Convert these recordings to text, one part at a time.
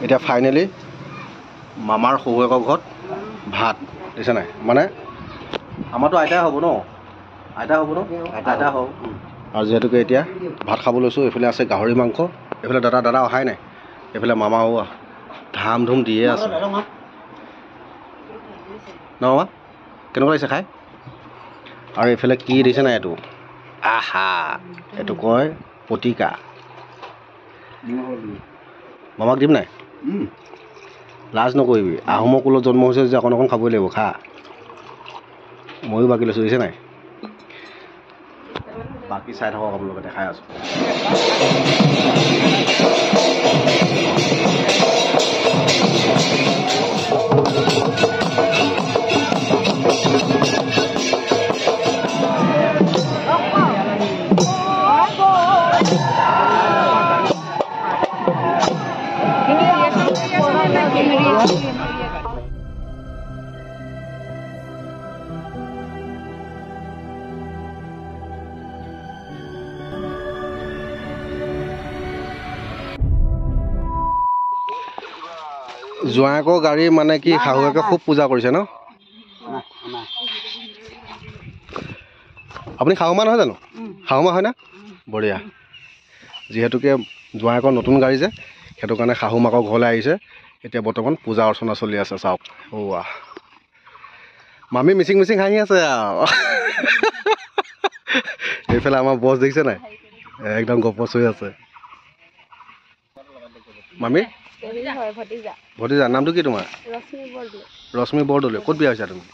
এতিয়া ফাইনেলি মামাৰ শহুৱেকৰ ঘৰত ভাত দিছে নাই মানে আমাৰতো আইতাই হ'ব ন আইতা হ'ব ন আইতা হ'ব আৰু যিহেতুকে এতিয়া ভাত খাব লৈছোঁ এইফালে আছে গাহৰি মাংস এইফালে দাদা অহাই নাই এইফালে মামাও ধাম ধুম দিয়ে আছে ন মামা কেনেকুৱা লাগিছে খাই আৰু এইফালে কি দিছে নাই এইটো আহা এইটো কয় পতিকা মামাক দিম নাই লাজ নকৰিবি আহোমৰ কুলত জন্ম হৈছে যে অকণ খাবই লাগিব খা ময়ো বাকী লৈছোঁ দিছে নাই বাকী চাই থাকক আপোনালোকে দেখাই আছোঁ জোঁৱায়েকৰ গাড়ী মানে কি শাহুৱেকে খুব পূজা কৰিছে ন আপুনি শাহুমা নহয় জানো শাহুমা হয় না বঢ়িয়া যিহেতুকে জোঁৱায়েকৰ নতুন গাড়ী যে সেইটো কাৰণে শাহুমাকৰ ঘৰলৈ আহিছে এতিয়া বৰ্তমান পূজা অৰ্চনা চলি আছে চাওক ওৱা মামী মিচিং হাঁহি আছে আৰু এইফালে আমাৰ বছ দেখিছে নাই একদম গপচ হৈ আছে মামী ভতিজা নামটো কি তোমাৰ ৰশ্মি বৰদলৈ ক'ত বিয়া হৈছা তুমি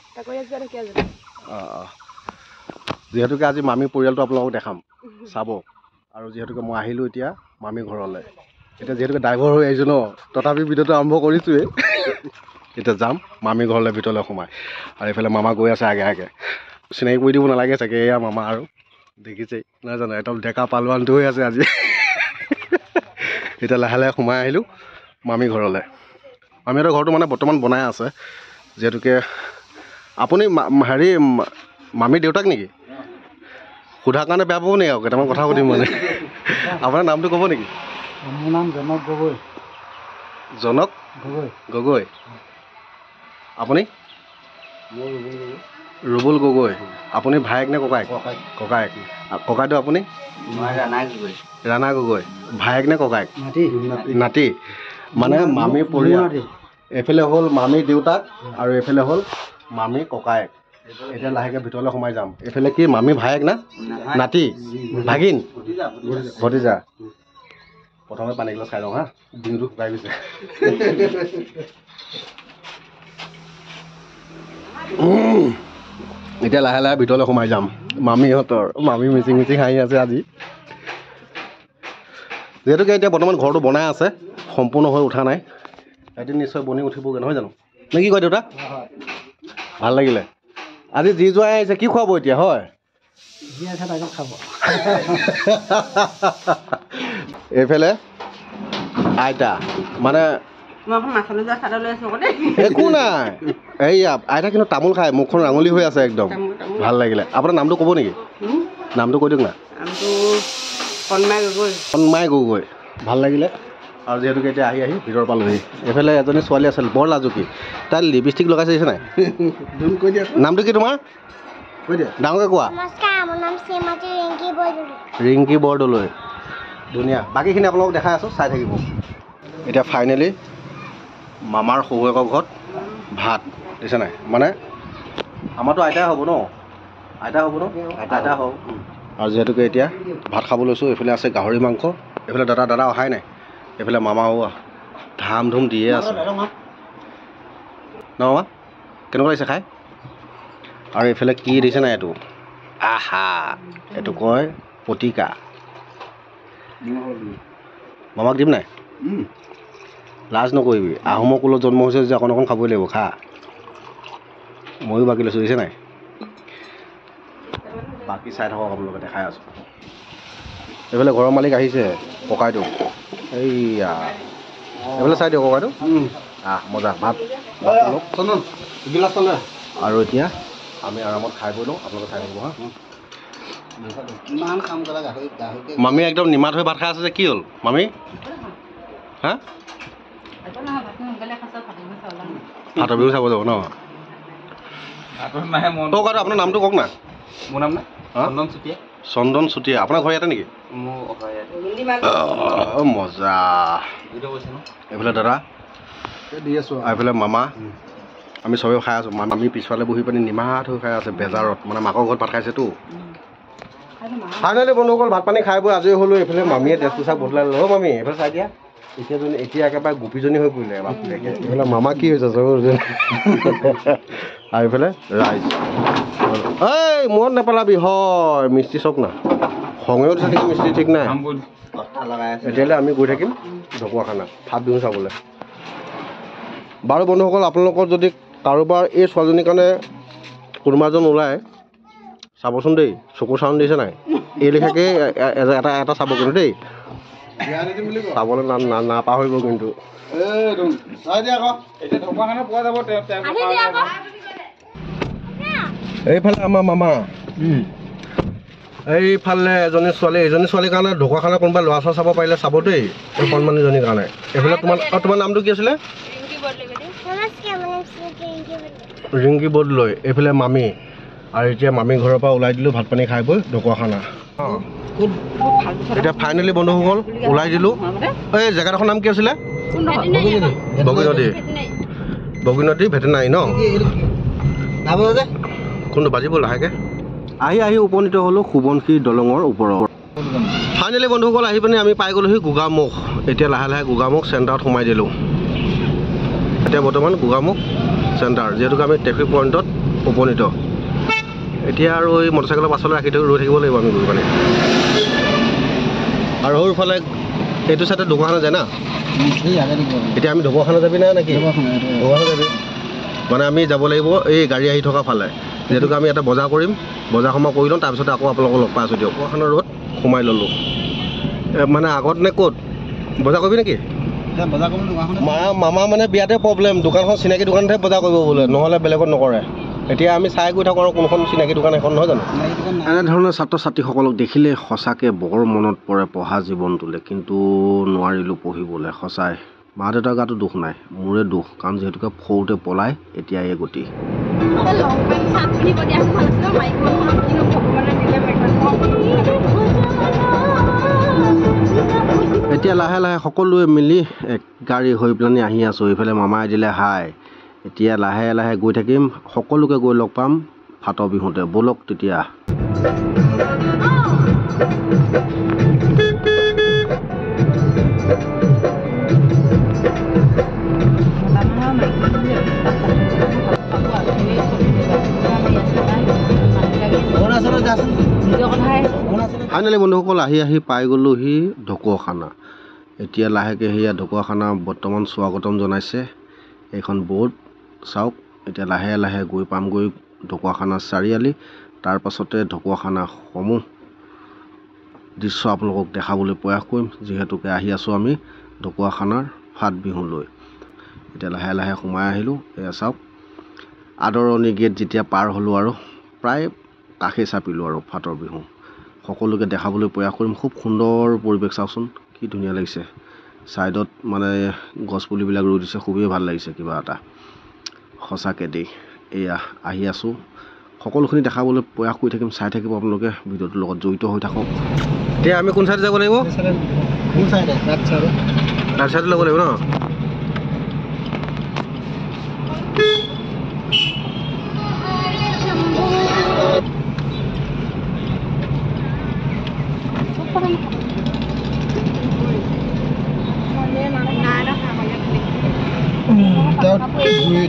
যিহেতুকে আজি মামী পৰিয়ালটো আপোনালোকক দেখাম চাব আৰু যিহেতুকে মই আহিলোঁ এতিয়া মামী ঘৰলৈ এতিয়া যিহেতুকে ড্ৰাইভাৰ হৈ আহিছোঁ ন তথাপি ভিডিঅ'টো আৰম্ভ কৰিছোঁৱেই এতিয়া যাম মামী ঘৰলৈ ভিতৰলৈ সোমাই আৰু এইফালে মামা গৈ আছে আগে চিনাকি কৰি দিব নালাগে চাগে এয়া মামা আৰু দেখিছেই নহয় জানো একদম ডেকা পালৱানটো হৈ আছে আজি এতিয়া লাহে সোমাই আহিলোঁ মামী ঘৰলৈ মামীহঁতৰ ঘৰটো মানে বৰ্তমান বনাই আছে যিহেতুকে আপুনি হেৰি মামী দেউতাক নেকি সোধাৰ কাৰণে বেয়া পাব নেকি আৰু কেইটামান কথা সুধিম মানে আপোনাৰ নামটো ক'ব নেকি মোৰ নাম জনক গগৈ গগৈ আপুনি ৰুবুল গগৈ আপুনি ভায়েক নে ককায়েক ককাইটো আপুনি ৰাণা গগৈ ভায়েক নে ককায়েক নাতি মানে মামী পৰিয়াল এইফালে হ'ল মামী দেউতাক আৰু এইফালে হ'ল মামী ককায়েক এতিয়া লাহেকৈ ভিতৰলৈ সোমাই যাম এইফালে কি মামী ভায়েক না নাতি ভাগিন ভতিজা প্ৰথমে পানী গিলাচ খাই লওঁ হা ডিঙিটো শুকাই গৈছে এতিয়া লাহে ভিতৰলৈ সোমাই যাম মামীহঁতৰ মামী মিচিং হাঁহি আছে আজি যিহেতুকে এতিয়া বৰ্তমান ঘৰটো বনাই আছে সম্পূৰ্ণ হৈ উঠা নাই এদিন নিশ্চয় বনি উঠিবগৈ নহয় জানো নে কি কয় দেউতা ভাল লাগিলে আজি যি জোঁৱাই আহিছে কি খুৱাব এতিয়া হয় খাব এইফালে আইতা মানে একো নাই এইয়া আইতা কিন্তু তামোল খায় মুখখন ৰাঙলী হৈ আছে একদম ভাল লাগিলে আপোনাৰ নামটো ক'ব নেকি নামটো কৈ দিয়ক না কণমাই গগৈ ভাল লাগিলে আৰু যিহেতুকে এতিয়া আহি ভিতৰৰ পালোহি এইফালে এজনী ছোৱালী আছিল বৰ লাজুকী তাই লিপষ্টিক লগাইছে দিছে নাই নামটো কি তোমাৰ কৈ দিয়া ডাঙৰকৈ কোৱা ৰিংকি বৰদলৈ ধুনীয়া বাকীখিনি আপোনালোকক দেখাই আছোঁ চাই থাকিব এতিয়া ফাইনেলি মামাৰ শহুৱেকৰ ঘৰত ভাত দিছে নাই মানে আমাৰতো আইতাই হ'ব ন আইতা হ'ব আৰু যিহেতুকে এতিয়া ভাত খাব লৈছোঁ এইফালে আছে গাহৰি মাংস এইফালে দাদা অহাই নাই এইফালে মামাও ধাম ধুম দিয়ে আছে ন মামা কেনেকুৱা লাগিছে খাই আৰু এইফালে কি দিছে নাই এইটো আহা এইটো কয় পতিকা মামাক দিম নাই লাজ নকৰিবি আহোমৰ কুলত জন্ম হৈছে যে অকণ খাবই লাগিব খা ময়ো বাকী লৈছোঁ দিছে নাই বাকী চাই থাকক আপোনালোকে দেখাই আছোঁ এইফালে ঘৰৰ মালিক আহিছে ককাইটো এইয়া এইফালে চাই দিয়ক ককাইটো মজা ভাত আৰু এতিয়া আমি আৰামত খাই বৈ লওঁ আপোনালোকে চাই থাকিব হা মামী একদম নিমাত হৈ ভাত খাই আছে যে কি হ'ল মামী হা ভাতৰ বিহু চাব যাব ন কওক আৰু আপোনাৰ নামটো কওক না মোৰ নাম চন্দন চুতীয়া চন্দন চুতীয়া আপোনাৰ ঘৰ ইয়াতে নেকি মজা এইফালে দাদা দি আছো এইফালে মামা আমি চবেই খাই আছোঁ আমি পিছফালে বহি পিনি নিমাত হৈ খাই আছে বেজাৰত মানে মাকৰ ঘৰত ভাত খাইছেতো ফাইনেলি বন্ধুসকল ভাত পানী খাই বৈ আজৰি হ'লোঁ এইফালে মামীয়ে তেজ পোছাক বদলাই ল'লো মামী এইফালে চাই দিয়া এতিয়া একেবাৰে গোপীজনী হৈ পৰিলে এইফালে মামা কি হৈছে আৰু এইফালে ৰাইজ এই মনত নেপেলাবি হয় মিস্ত্ৰী চক না খঙেও দিছে নেকি মিস্ত্ৰী ঠিক নাই এতিয়ালৈ আমি গৈ থাকিম ঢকুৱাখানা ফাট বিহু চাবলৈ বাৰু বন্ধুসকল আপোনালোকৰ যদি কাৰোবাৰ এই ছোৱালীজনীৰ কাৰণে কোনোবা এজন ওলায় চাবচোন দেই চকু চাউণ্ড দিছে নাই এই লেখাকৈ এটা চাব কিন্তু দেই চাবলৈ নাপাহৰিব কিন্তু এইফালে আমাৰ মামা এইফালে এজনী ছোৱালীৰ কাৰণে ঢকুৱাখানা কোনোবা ল'ৰা ছোৱালী চাব পাৰিলে চাব দেই এই কণমানিজনীৰ কাৰণে এইফালে তোমাৰ নামটো কি আছিলে ৰিংকি বদলৈ এইফালে মামী আৰু এতিয়া মামী ঘৰৰ পৰা ওলাই দিলোঁ ভাত পানী খাই বৈ ঢকুৱাখানা এতিয়া ফাইনেলি বন্ধুসকল ওলাই দিলোঁ এই জেগাডোখৰ নাম কি আছিলে বগীনদী ভেটেনাৰী ন কোনটো বাজিব লাহেকৈ আহি উপনীত হ'লোঁ সোৱণশিৰি দলঙৰ ওপৰত ফাইনেলি বন্ধুসকল আহি পিনি আমি পাই গ'লোহি গোগামুখ এতিয়া লাহে লাহে গোগামুখ চেণ্টাৰত সোমাই দিলোঁ এতিয়া বৰ্তমান গোগামুখ চেণ্টাৰ যিহেতুকে আমি ট্ৰেফিক পইণ্টত উপনীত এতিয়া আৰু এই মটৰচাইকেলৰ পাছলৈ ৰাখি থৈ ৰৈ থাকিব লাগিব আমি গৈ পানি আৰু সৰুফালে এইটো চাইডে ঢকুৱাখানা যায় না এতিয়া আমি ঢকুৱাখানা যাবি না নেকি ঢকুৱাখানা যাবি মানে আমি যাব লাগিব এই গাড়ী আহি থকা ফালে যিহেতুকে আমি এটা বজাৰ কৰিম বজাৰ সময় কৰি লওঁ তাৰপিছতে আকৌ আপোনালোকক লগ পাই আছোঁ দিয়ক ঢকুৱাখানা ৰোড সোমাই ল'লোঁ মানে আগত নে ক'ত বজাৰ কৰিবি নেকি মামা মানে বিয়াতে প্ৰব্লেম দোকানখন চিনাকি দোকানতহে বজাৰ কৰিব বোলে নহ'লে বেলেগত নকৰে এতিয়া আমি চাই গৈ থাকোঁ আৰু কোনখন চিনাকি দোকান এখন নহয় জানো এনেধৰণৰ ছাত্ৰ ছাত্ৰীসকলক দেখিলে সঁচাকৈ বৰ মনত পৰে পঢ়া জীৱনটোলৈ কিন্তু নোৱাৰিলোঁ পঢ়িবলৈ সঁচাই মা দেউতাৰ গাতো দুখ নাই মোৰে দুখ কাৰণ যিহেতুকে সৰুতে পলাই এতিয়া এই গতি এতিয়া লাহে লাহে সকলোৱে মিলি এক গাড়ী হৈ পেলাই আহি আছোঁ এইফালে মামাই দিলে হাই এতিয়া লাহে লাহে গৈ থাকিম সকলোকে গৈ লগ পাম ফাটৰ বিহুতে ব'লক তেতিয়া ফাইনেলি বন্ধুসকল আহি পাই গ'লোহি ঢকুৱাখানা এতিয়া লাহেকৈ সেয়া ঢকুৱাখানা বৰ্তমান স্বাগতম জনাইছে এইখন বৰ্ড চাওক এতিয়া লাহে লাহে গৈ পামগৈ ঢকুৱাখানা চাৰিআলি তাৰ পাছতে ঢকুৱাখানা সমূহ দৃশ্য আপোনালোকক দেখাবলৈ প্ৰয়াস কৰিম যিহেতুকে আহি আছোঁ আমি ঢকুৱাখানাৰ ফাট বিহুলৈ এতিয়া লাহে লাহে সোমাই আহিলোঁ এয়া চাওক আদৰণি গেট যেতিয়া পাৰ হ'লোঁ আৰু প্ৰায় কাষে চাপিলোঁ আৰু ফাটৰ বিহু সকলোকে দেখাবলৈ প্ৰয়াস কৰিম খুব সুন্দৰ পৰিৱেশ চাওকচোন কি ধুনীয়া লাগিছে ছাইডত মানে গছপুলিবিলাক ৰুই দিছে খুবেই ভাল লাগিছে কিবা এটা সঁচাকৈ দেই এয়া আহি আছোঁ সকলোখিনি দেখাবলৈ প্ৰয়াস কৰি থাকিম চাই থাকিব আপোনালোকে ভিডিঅ'টোৰ লগত জড়িত হৈ থাকক এতিয়া আমি কোন চাইডে যাব লাগিব ৰাইট চাইডে ল'ব লাগিব ন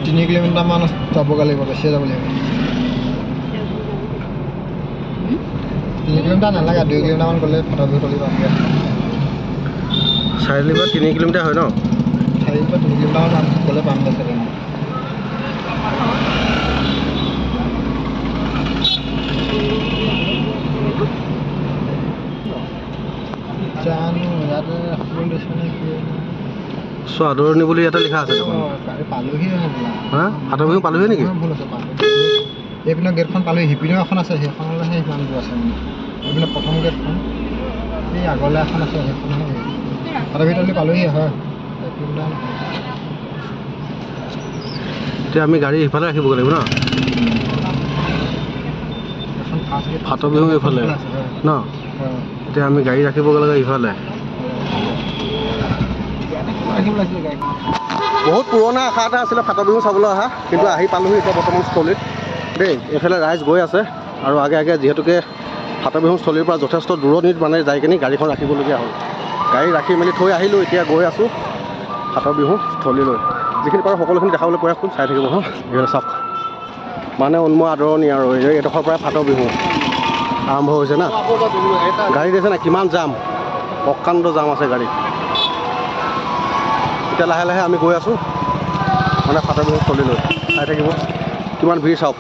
তিনি কিলোমিটাৰমান যাবগৈ লাগিব বেছিয়ে যাব লাগিব 3 কিলোমিটাৰ নালাগে 2 কিলোমিটাৰমান গ'লে ফাটৰ বিহু তলি পামগৈ চাৰিআলিৰ পৰা 3 কিলোমিটাৰ হয় ন চাৰিআলিৰ পৰা 3 কিলোমিটাৰমান গ'লে পামগৈ চাগে জানো ইয়াতে আদৰণি বুলি ইয়াতে লিখা আছে পালোহি হা ফাটৰ বিহু পালোহি নেকি ভুল আছে এইপিনে গেটখন পালোহি সিপিনেও এখন আছে সেইখনলৈহে সিমান দূৰ আছে এইপিনে প্ৰথম গেটখন এই আগলৈ এখন আছে সেইখনহে ফাটৰ বিহু তলি পালোহি হয় এতিয়া আমি গাড়ী ইফালে ৰাখিবগৈ লাগিব ন ফাটৰ বিহু এইফালে ন এতিয়া আমি গাড়ী ৰাখিবগৈ লাগে ইফালে বহুত পুৰণা আশা এটা আছিলে ফাটৰ বিহু চাবলৈ অহা কিন্তু আহি পালোহি এতিয়া বৰ্তমান স্থলীত দেই এইফালে ৰাইজ গৈ আছে আৰু আগে আগে যিহেতুকে ফাটৰ বিহু স্থলীৰ পৰা যথেষ্ট দূৰণিত মানে যাই কিনি গাড়ীখন ৰাখিবলগীয়া হ'ল গাড়ী ৰাখি মেলি থৈ আহিলোঁ এতিয়া গৈ আছোঁ ফাটৰ বিহু স্থলীলৈ যিখিনি পাৰোঁ সকলোখিনি দেখাবলৈ প্ৰয়াস কৰিম চাই থাকিব হা এইফালে চাওক মানে উন্ময় আদৰণি আৰু এইডোখৰ পৰাই ফাটৰ বিহু আৰম্ভ হৈছে না গাড়ী দিছে না কিমান জাম অকাণ্ড জাম আছে গাড়ী এতিয়া লাহে লাহে আমি গৈ আছোঁ মানে ফাটৰ বিহু স্থলীলৈ চাই থাকিব কিমান ভিৰ চাওক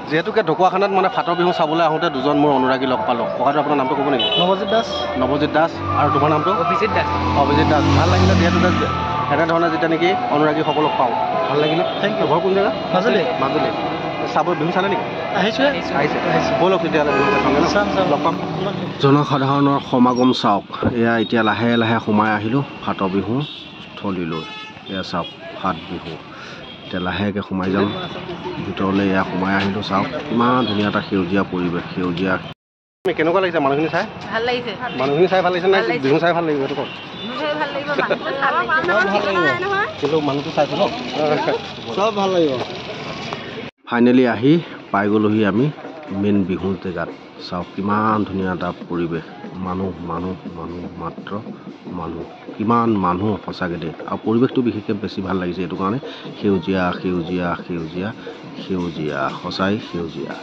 যিহেতুকে ঢকুৱাখানাত মানে ফাটৰ বিহু চাবলৈ আহোঁতে দুজন মোৰ অনুৰাগী লগ পালোঁ ককাইদেউ আপোনাৰ নামটো ক'ব নেকি নৱজিত দাস আৰু তোমাৰ নামটো অভিজিত দাস ভাল লাগিলে যিহেতুকে এনেধৰণে যেতিয়া নেকি অনুৰাগীসকলক পাওঁ ভাল লাগিলে থেংক ইউ ঘৰ কোন জেগা মাজুলী চাব বিহু চালে নেকি আহিছে ব'লক তেতিয়াহ'লে লগ পাম জনসাধাৰণৰ সমাগম চাওক এয়া এতিয়া লাহে লাহে সোমাই আহিলোঁ ফাটৰ বিহু স্থলীলৈ এয়া চাওক ফাট বিহু এতিয়া লাহেকৈ সোমাই যাম ভিতৰলৈ এয়া সোমাই আহিলোঁ চাওক ইমান ধুনীয়া এটা সেউজীয়া পৰিৱেশ সেউজীয়া কেনেকুৱা লাগিছে মানুহখিনি চাই ভাল লাগিছে মানুহখিনি চাই ভাল লাগিছে নাই বিহু চাই ভাল লাগিব সেইটো কওক কিন্তু মানুহটো চাইছোঁ ন চব ভাল লাগিব ফাইনেলি আহি পাই গ'লোহি আমি মেইন বিহু জেগাত চাওক কিমান ধুনীয়া এটা পৰিৱেশ মানুহ মাত্ৰ মানুহ কিমান মানুহ সঁচাকৈ দেই আৰু পৰিৱেশটো বিশেষকৈ বেছি ভাল লাগিছে এইটো কাৰণে সেউজীয়া সঁচাই সেউজীয়া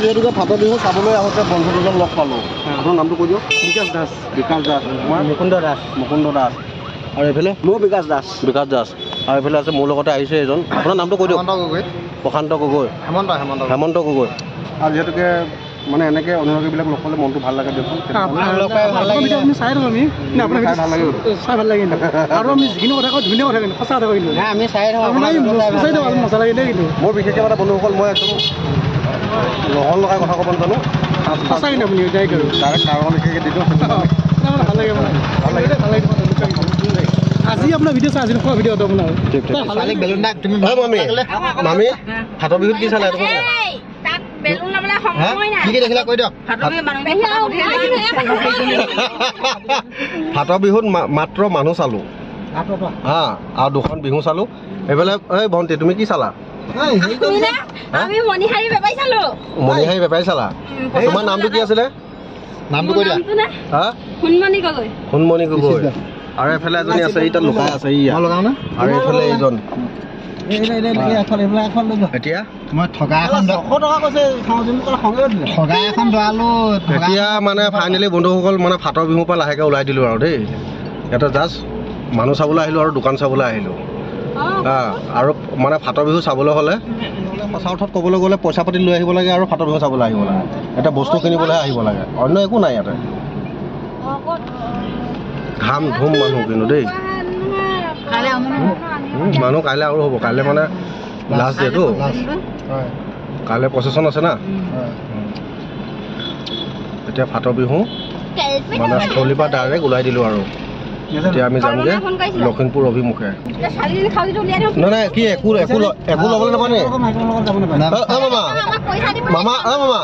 যিহেতুকে ফাটৰ বিহু চাবলৈ আহোঁতে বন্ধু দুজন লগ পালোঁ। আপোনাৰ নামটো কৈ দিয়ক। বিকাশ দাস। বিকাশ দাস। তোমাৰ মুকুন্দ দাস। মুকুন্দ দাস। আৰু এইফালে মোৰ বিকাশ দাস। বিকাশ দাস। আৰু এইফালে আছে মোৰ লগতে আহিছে এজন। আপোনাৰ নামটো কৈ দিয়ক। প্ৰশান্ত গগৈ। হেমন্ত গগৈ। আৰু যিহেতুকে মানে এনেকৈ অনুৰাগীবিলাক লগ পালে মনটো ভাল লাগে দিয়কচোন। আপুনি চাই থাকোঁ আমি আপোনাৰ ভাল লাগে চাই ভাল লাগে আৰু আমি যিখিনি কথা কওঁ ধুনীয়া কথা কিন্তু সঁচা কথা কিন্তু আমি চাই থাকোঁ মজা লাগে দেই কিন্তু মোৰ বিশেষকৈ মানে বন্ধুসকল মই একদম নহল লগাই কথা ক'ব নাজানো। সঁচা কিন্তু আপুনি ডাইৰেক্ট আৰু ডাইৰেক্ট কাৰণ বিশেষকৈ দি দিওঁ ভাল লাগে ভাল লাগে ভাল লাগে আজি আপোনাৰ ভিডিঅ' চাই আজিৰ খোৱা ভিডিঅ'টো আপোনাৰ মামী ফাটৰ বিহুত কি চালে ফাটৰ বিহুত মাত্ৰ মানুহ চালোঁ হা আৰু দুখন বিহু চালোঁ। এইফালে এই ভণ্টি তুমি কি চালা? মণিহাৰী বেপাৰী চালা। তোমাৰ নামটো কি আছিলে? নামটো কৈ দিয়া সোণমণি গগৈ। আৰু এইফালে এজনী আছে এই তাত লুকাই আছে আৰু এইফালে এইজন এতিয়া মই ঠগা এখন এতিয়া মানে ফাইনেলি বন্ধুসকল মানে ফাটৰ বিহুৰ পৰা লাহেকৈ ওলাই দিলোঁ আৰু দেই। ইয়াতে জাষ্ট মানুহ চাবলৈ আহিলোঁ আৰু দোকান চাবলৈ আহিলোঁ আৰু মানে ফাটৰ বিহু চাবলৈ হ'লে সঁচা অৰ্থত ক'বলৈ গ'লে পইচা পাতি লৈ আহিব লাগে আৰু ফাটৰ বিহু চাবলৈ আহিব লাগে। এটা বস্তু কিনিবলৈহে আহিব লাগে, অন্য একো নাই ইয়াতে। ঘাম ধুম মানুহ কিন্তু দেই মানুহ কাইলৈ আৰু হ'ব। কাইলৈ মানে লাষ্ট ডেটো, কাইলৈ প্ৰচেছন আছে না। এতিয়া ফাটৰ বিহু মানে স্থলীৰ পৰা ডাইৰেক্ট ওলাই দিলোঁ আৰু এতিয়া আমি যামগৈ লখিমপুৰ অভিমুখে। নাই নাই কি একো একো একো ল'বলৈ নাপায় মামা মামা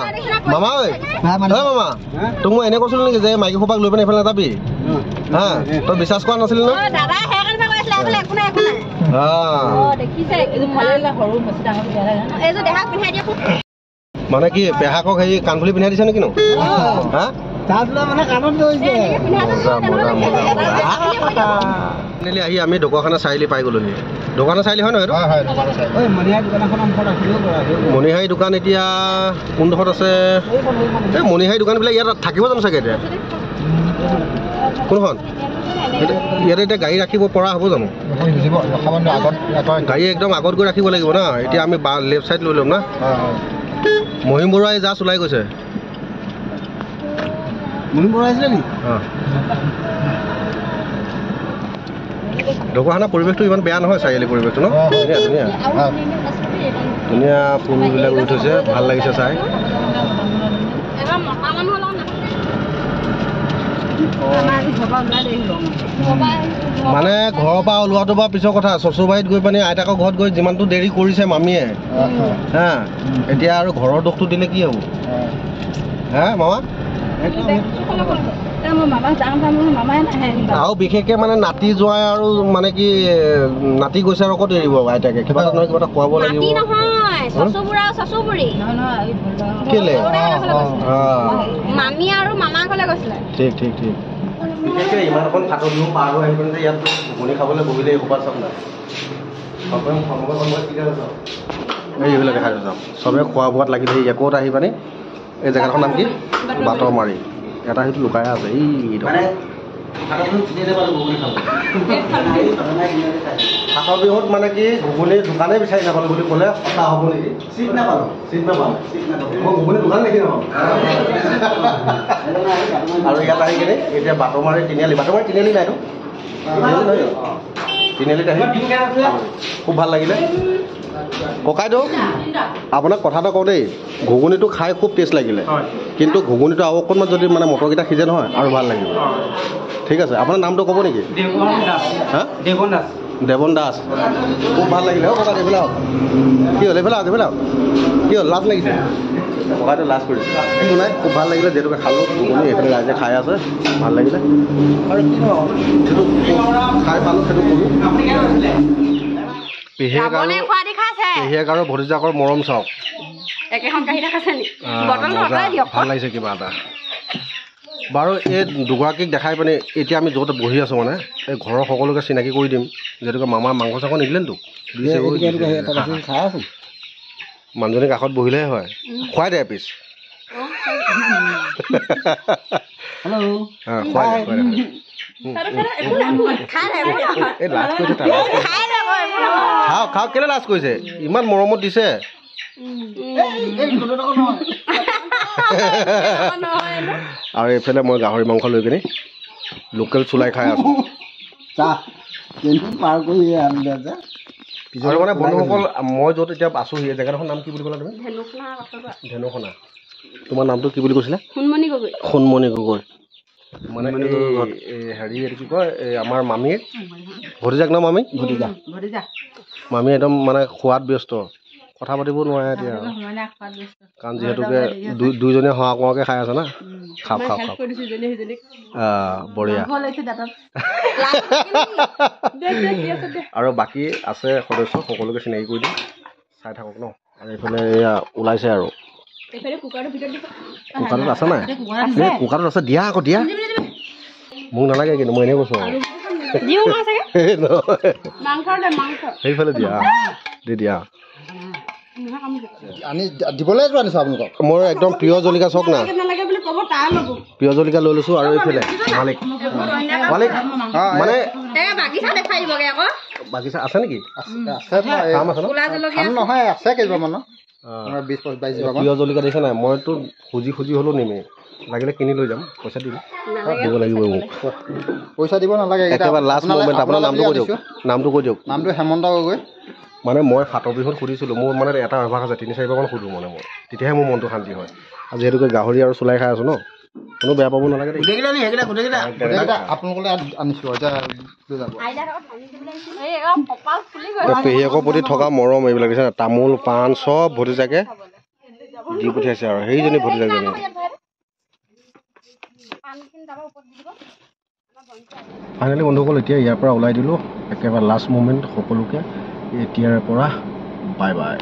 মামা ঐ মামা তোক মই এনে কৈছিলোঁ নেকি যে মাইকী সোপাক লৈ পিনে এইফালে নাযাবি হা? তই বিশ্বাস কৰা নাছিলি ন? মানে কি পেহাকক হেৰি কাণফুলি পিন্ধাই দিছে নেকি নো? হা আহি আমি ঢকুৱাখানা চাৰিআলি পাই গ'লোহি। ঢকুৱাখানা চাৰিআলি হয় নহয়? মণিহাৰী দোকান এতিয়া কোনডোখৰত আছে? এই মণিহাৰী দোকানবিলাক ইয়াত থাকিব জানো চাগে এতিয়া? কোনখন ইয়াতে এতিয়া গাড়ী ৰাখিব পৰা হ'ব জানো? গাড়ী একদম আগত গৈ ৰাখিব লাগিব না। এতিয়া আমি লেফ্ট ছাইড লৈ ল'ম না। মহিম বৰুৱাই জাষ্ট ওলাই গৈছে। ঢকুৱাখানা পৰিৱেশটো ইমান বেয়া নহয়, চাৰিআলি পৰিৱেশটো ন? ধুনীয়া ধুনীয়া ধুনীয়া ফুলবিলাক ৰুই থৈছে, ভাল লাগিছে চাই। মানে ঘৰৰ পৰা ওলোৱাটো বা পিছৰ কথা, চচুৰবাৰীত গৈ পানি আইতাকৰ ঘৰত গৈ যিমানটো দেৰি কৰিছে মামীয়ে হা, এতিয়া আৰু ঘৰৰ দুখটো দিলে কি হ'ব হা মামা? আৰু বিশেষকৈ মানে নাতি যোৱাই আৰু মানে কি নাতি গৈছে আৰু ক'ত এৰিব আইতাকে? কিবা এটা নহয় কিবা এটা খুৱাব লাগিব। কেলে? ঠিক ঠিক ঠিক। বিশেষকৈ ইমান এখন ফাটৰ বিহু পাৰ হৈ আহি পিনে যে ইয়াত ঘুগুনি খাবলৈ বহিলে এইসোপা চাওক না। এইবিলাক দেখাই চাওক, চবে খোৱা বোৱাত লাগি ধৰি একত আহি পানি এই জেগাডোখৰ নাম কি? বাটৰ মাৰি। এটা সেইটো লুকাই আছে এই ফাটৰ বিহুত মানে কি ঘুগুনি দোকানেই বিচাৰি নাপালোঁ বুলি ক'লে সঁচা হ'ব নেকি? চিট নাপালোঁ মই ঘুগুনি দোকান দেখি নাপালোঁ। আৰু ইয়াত আহি কিনে এতিয়া বাটৰমাৰী তিনিআলি নাইতো তিনিআলিত আহি খুব ভাল লাগিলে। ককাইদেউ আপোনাক কথা এটা কওঁ দেই, ঘুগুনিটো খাই খুব টেষ্ট লাগিলে, কিন্তু ঘুগুনিটো আৰু অকণমান যদি মানে মটৰকেইটা সিজে নহয় আৰু ভাল লাগিব। ঠিক আছে, আপোনাৰ নামটো ক'ব নেকি? হা দেৱন দাস। খুব ভাল লাগিলে অ' ককাই। এইফালে কি হ'ল? এইফালে কি হ'ল? লাজ লাগিছে? ককাইটো লাজ কৰিছে। একো নাই, খুব ভাল লাগিলে যিহেতুকে খালোঁ ঘুগুনি। এইফালে ৰাইজে খাই আছে, ভাল লাগিলে। আৰু কি সেইটো খাই পালোঁ সেইটো ক'লোঁ। পেহীয়েক আৰু ভতিজাকৰ মৰম চাওক, ভাল লাগিছে কিবা এটা। বাৰু এই দুগৰাকীক দেখাই পিনে এতিয়া আমি য'ত বহি আছোঁ মানে এই ঘৰৰ সকলোকে চিনাকি কৰি দিম। যিহেতুকে মামা মাংস চাংস নিদিলেতো, মানুহজনী কাষত বহিলেহে হয়। খুৱাই দে এপিচ। খাওক কেলে লাজ কৰিছে ইমান মৰমত দিছে আৰু এইফালে মই গাহৰি মাংস লৈ কিনি লোকেল চুলাই খাই আছো আৰু মানে বন্ধুসকল মই য'ত এতিয়া আছো সেই জেগাডোখৰ নাম কি বুলি ক'লা তুমি ধেনুখনা তোমাৰ নামটো কি বুলি কৈছিলা সোণমণি গগৈ মানে হেৰি এইটো কি কয় আমাৰ মামীৰ ভতিজাক ন মামী মামী একদম মানে খোৱাত ব্যস্ত কথা পাতিব নোৱাৰে এতিয়া কাৰণ যিহেতুকে দুইজনীয়ে হৰা কোৱাকৈ খাই আছে না খাওক খাওক খাওক বঢ়িয়া আৰু বাকী আছে সদস্য সকলোকে চিনাকি কৰি দিম চাই থাকক ন আৰু এইফালে এয়া ওলাইছে আৰু কুকাৰটোত আছে নাই কুকাৰটোত আছে দিয়া আকৌ দিয়া মোক নালাগে কিন্তু মই এনেই কৈছোঁ আৰু সেইফালে দিয়া দি দিয়া আনি দিবলৈ আনিছোঁ আপোনালোকক মোৰ একদম প্ৰিয় জলকীয়া চাওক না প্ৰিয় জলকীয়া লৈ লৈছোঁ আৰু এইফালে মালিক মালিক মানে বাগিচা আছে নেকি কাম আছে নহয় আছে কেইজনমানৰ 20-22 জোপা প্ৰিয় জলকীয়া দেখিছে নাই মইতো খুজি হ'লেও নিমেই লাগিলে কিনি লৈ যাম পইচা দিম দিব লাগিব মোক পইচা দিব নালাগে একেবাৰে লাষ্ট মমেণ্ট আপোনাৰ নামটো কৈ দিয়ক নামটো হেমন্ত গগৈ মানে মই ফাটৰ বিহুত সুধিছিলোঁ মোৰ মানে এটা অভ্যাস আছে 3-4বাৰমান সুধোঁ মানে মই তেতিয়াহে মোৰ মনটো শান্তি হয় আৰু যিহেতুকে গাহৰি আৰু চুলাই খাই আছোঁ ন কোনো বেয়া পাব নালাগে আপোনালোকলৈ আনিছোঁ পেহীয়েকৰ প্ৰতি থকা মৰম এইবিলাক দিছে তামোল পাণ চব ভতিজাকে দি পঠিয়াইছে আৰু সেইজনী ভতিজাকজনী ফাইনেলি বন্ধুসকল এতিয়া ইয়াৰ পৰা ওলাই দিলোঁ একেবাৰে লাষ্ট মুমেণ্ট সকলোকে এতিয়াৰ পৰা বাই বাই